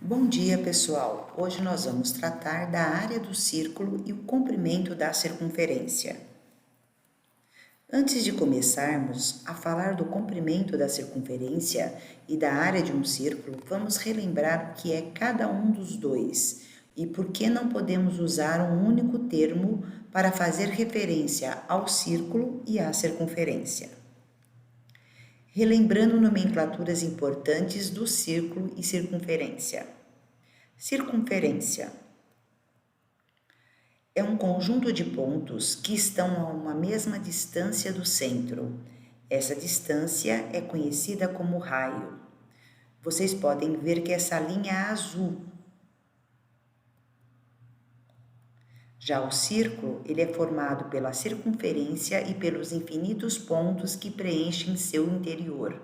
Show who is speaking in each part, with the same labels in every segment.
Speaker 1: Bom dia, pessoal! Hoje nós vamos tratar da área do círculo e o comprimento da circunferência. Antes de começarmos a falar do comprimento da circunferência e da área de um círculo, vamos relembrar o que é cada um dos dois e por que não podemos usar um único termo para fazer referência ao círculo e à circunferência. Relembrando nomenclaturas importantes do círculo e circunferência. Circunferência é um conjunto de pontos que estão a uma mesma distância do centro. Essa distância é conhecida como raio. Vocês podem ver que essa linha é azul. Já o círculo, ele é formado pela circunferência e pelos infinitos pontos que preenchem seu interior.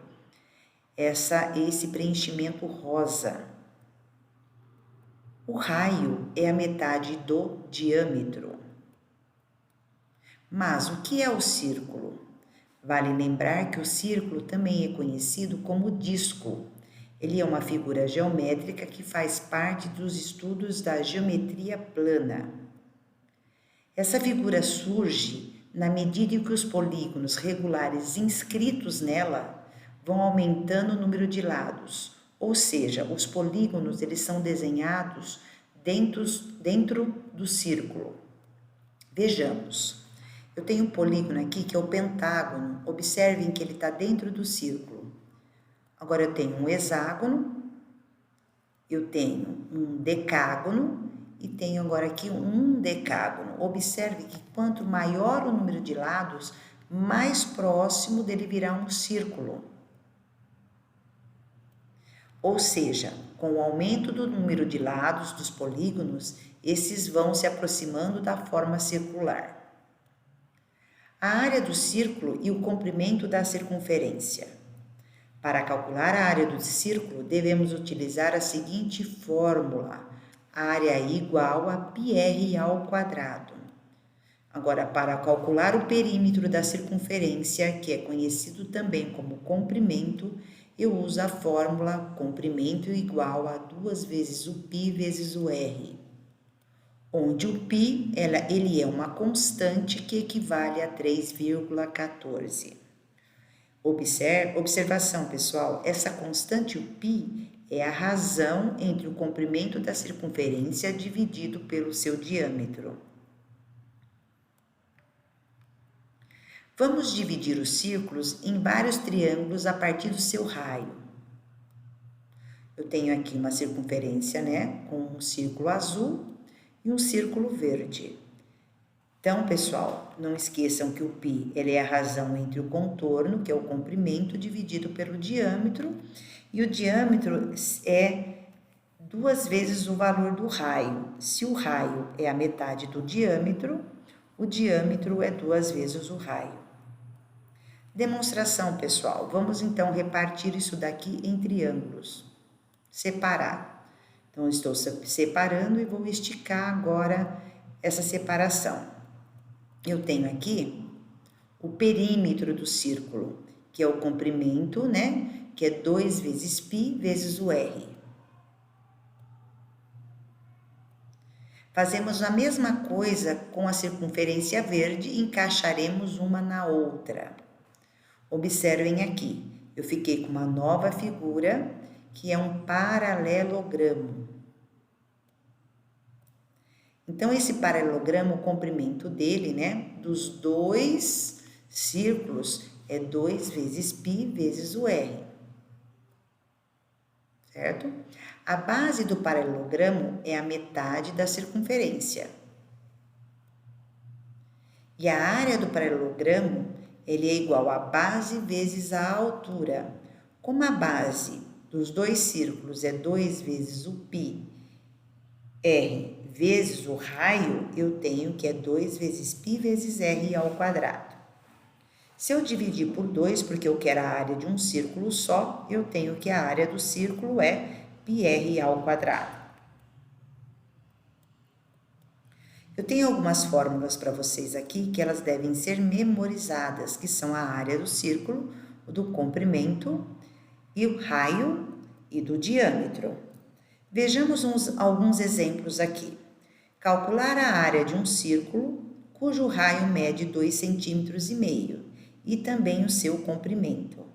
Speaker 1: Esse preenchimento rosa. O raio é a metade do diâmetro. Mas o que é o círculo? Vale lembrar que o círculo também é conhecido como disco. Ele é uma figura geométrica que faz parte dos estudos da geometria plana. Essa figura surge na medida em que os polígonos regulares inscritos nela vão aumentando o número de lados. Ou seja, os polígonos eles são desenhados dentro do círculo. Vejamos, eu tenho um polígono aqui que é o pentágono, observem que ele está dentro do círculo. Agora eu tenho um hexágono, eu tenho um decágono e tenho agora aqui um decágono. Observe que quanto maior o número de lados, mais próximo dele virá um círculo. Ou seja, com o aumento do número de lados dos polígonos, esses vão se aproximando da forma circular. A área do círculo e o comprimento da circunferência. Para calcular a área do círculo, devemos utilizar a seguinte fórmula: área igual a πr ao quadrado. Agora, para calcular o perímetro da circunferência, que é conhecido também como comprimento, eu uso a fórmula comprimento igual a 2 vezes o π vezes o r, onde o π ele é uma constante que equivale a 3,14. Observação, pessoal, essa constante, o π, é a razão entre o comprimento da circunferência dividido pelo seu diâmetro. Vamos dividir os círculos em vários triângulos a partir do seu raio. Eu tenho aqui uma circunferência, com um círculo azul e um círculo verde. Então, pessoal, não esqueçam que o π ele é a razão entre o contorno, que é o comprimento, dividido pelo diâmetro, e o diâmetro é 2 vezes o valor do raio. Se o raio é a metade do diâmetro, o diâmetro é 2 vezes o raio. Demonstração, pessoal. Vamos então repartir isso daqui em triângulos. Separar. Então, eu estou separando e vou esticar agora essa separação. Eu tenho aqui o perímetro do círculo, que é o comprimento, que é 2 vezes π vezes o r. Fazemos a mesma coisa com a circunferência verde e encaixaremos uma na outra. Observem aqui, eu fiquei com uma nova figura, que é um paralelogramo. Então, esse paralelogramo, o comprimento dele, dos dois círculos, é 2 vezes π vezes o r. Certo? A base do paralelogramo é a metade da circunferência. E a área do paralelogramo ele é igual a base vezes a altura. Como a base dos dois círculos é 2 vezes o π r vezes o raio, eu tenho que é 2 vezes π vezes r ao quadrado. Se eu dividir por 2, porque eu quero a área de um círculo só, eu tenho que a área do círculo é πr ao quadrado. Eu tenho algumas fórmulas para vocês aqui que elas devem ser memorizadas, que são a área do círculo, do comprimento e o raio e do diâmetro. Vejamos alguns exemplos aqui. Calcular a área de um círculo cujo raio mede 2,5 cm e também o seu comprimento,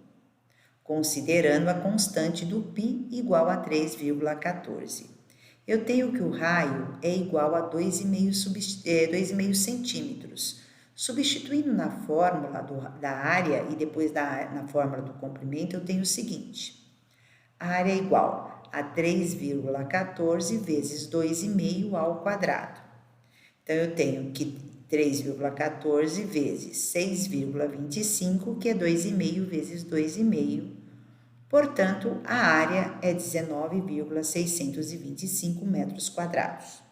Speaker 1: considerando a constante do π igual a 3,14. Eu tenho que o raio é igual a 2,5 centímetros. Substituindo na fórmula da área e depois na fórmula do comprimento, eu tenho o seguinte. A área é igual a 3,14 vezes 2,5 ao quadrado. Então, eu tenho que 3,14 vezes 6,25, que é 2,5 vezes 2,5. Portanto, a área é 19,625 metros quadrados.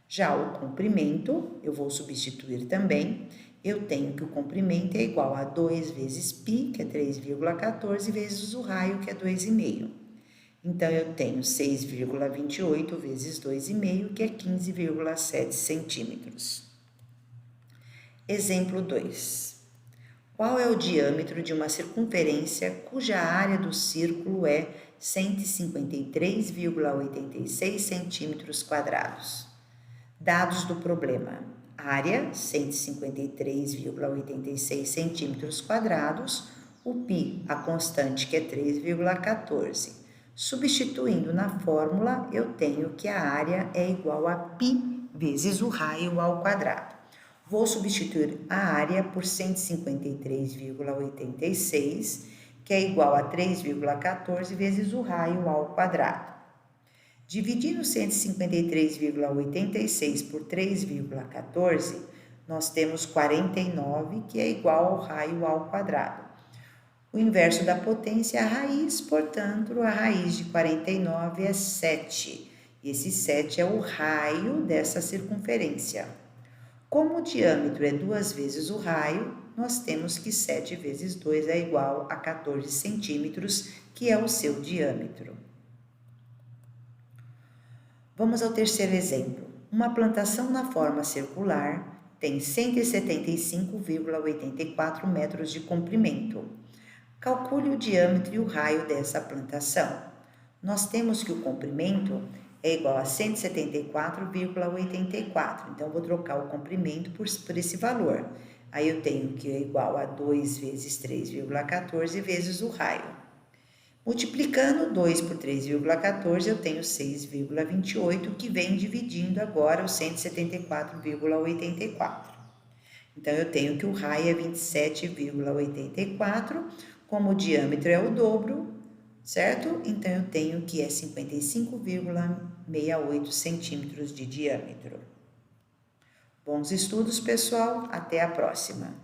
Speaker 1: Já o comprimento, eu vou substituir também. Eu tenho que o comprimento é igual a 2 vezes π, que é 3,14, vezes o raio, que é 2,5. Então, eu tenho 6,28 vezes 2,5, que é 15,7 centímetros. Exemplo 2. Qual é o diâmetro de uma circunferência cuja área do círculo é 153,86 centímetros quadrados? Dados do problema. Área, 153,86 centímetros quadrados. O π, a constante, que é 3,14. Substituindo na fórmula, eu tenho que a área é igual a π vezes o raio ao quadrado. Vou substituir a área por 153,86, que é igual a 3,14 vezes o raio ao quadrado. Dividindo 153,86 por 3,14, nós temos 49, que é igual ao raio ao quadrado. O inverso da potência é a raiz, portanto, a raiz de 49 é 7. E esse 7 é o raio dessa circunferência. Como o diâmetro é 2 vezes o raio, nós temos que 7 vezes 2 é igual a 14 centímetros, que é o seu diâmetro. Vamos ao terceiro exemplo. Uma plantação na forma circular tem 175,84 metros de comprimento. Calcule o diâmetro e o raio dessa plantação. Nós temos que o comprimento é igual a 174,84. Então, vou trocar o comprimento por esse valor. Aí, eu tenho que é igual a 2 vezes 3,14 vezes o raio. Multiplicando 2 por 3,14, eu tenho 6,28, que vem dividindo agora o 174,84. Então, eu tenho que o raio é 27,84, como o diâmetro é o dobro, certo? Então, eu tenho que é 55,68 centímetros de diâmetro. Bons estudos, pessoal. Até a próxima.